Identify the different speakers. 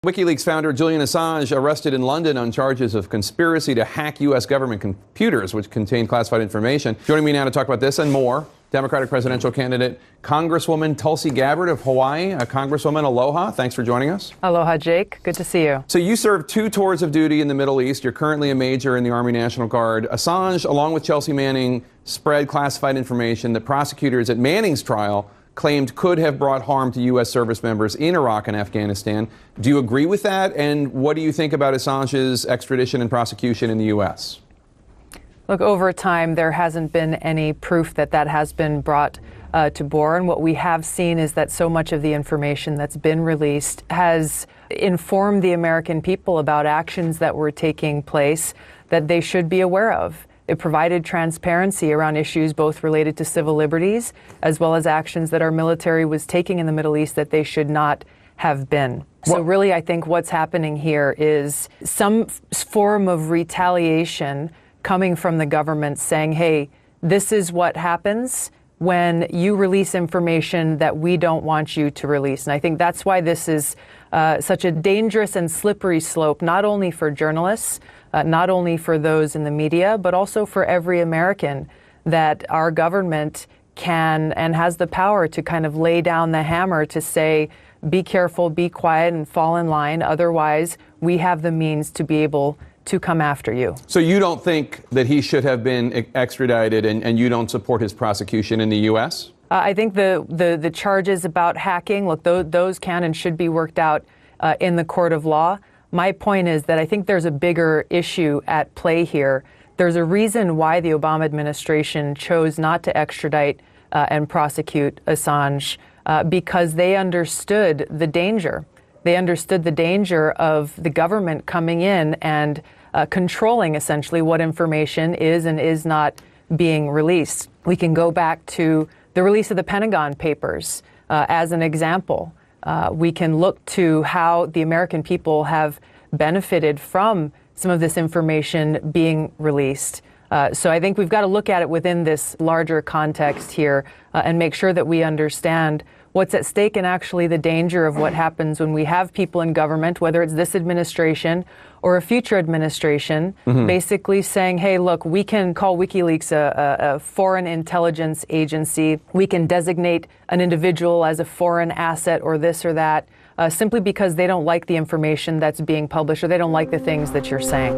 Speaker 1: Wikileaks founder Julian Assange arrested in London on charges of conspiracy to hack U.S. government computers, which contain classified information. Joining me now to talk about this and more, Democratic presidential candidate Congresswoman Tulsi Gabbard of Hawaii. Congresswoman, aloha. Thanks for joining us.
Speaker 2: Aloha, Jake. Good to see you.
Speaker 1: So you served 2 tours of duty in the Middle East. You're currently a major in the Army National Guard. Assange, along with Chelsea Manning, spread classified information that prosecutors at Manning's trial claimed could have brought harm to U.S. service members in Iraq and Afghanistan. Do you agree with that? And what do you think about Assange's extradition and prosecution in the U.S.?
Speaker 2: Look, over time, there hasn't been any proof that that has been brought to bore. And what we have seen is that so much of the information that's been released has informed the American people about actions that were taking place that they should be aware of. It provided transparency around issues both related to civil liberties as well as actions that our military was taking in the Middle East that they should not have been. So really, I think what's happening here is some form of retaliation coming from the government saying, hey, this is what happens when you release information that we don't want you to release. And I think that's why this is such a dangerous and slippery slope, not only for journalists, not only for those in the media, but also for every American, that our government can and has the power to kind of lay down the hammer to say, be careful, be quiet, and fall in line. Otherwise, we have the means to be able to come after you. So you don't think that he should have been extradited, and you don't support his prosecution in the U.S.? I think the charges about hacking, look, those can and should be worked out in the court of law. My point is that I think there's a bigger issue at play here. There's a reason why the Obama administration chose not to extradite and prosecute Assange, because they understood the danger. They understood the danger of the government coming in and controlling essentially what information is and is not being released. We can go back to the release of the Pentagon Papers as an example. We can look to how the American people have benefited from some of this information being released. So I think we've got to look at it within this larger context here and make sure that we understand what's at stake and actually the danger of what happens when we have people in government, whether it's this administration or a future administration, basically saying, hey, look, we can call Wikileaks a foreign intelligence agency. We can designate an individual as a foreign asset or this or that, simply because they don't like the information that's being published or they don't like the things that you're saying.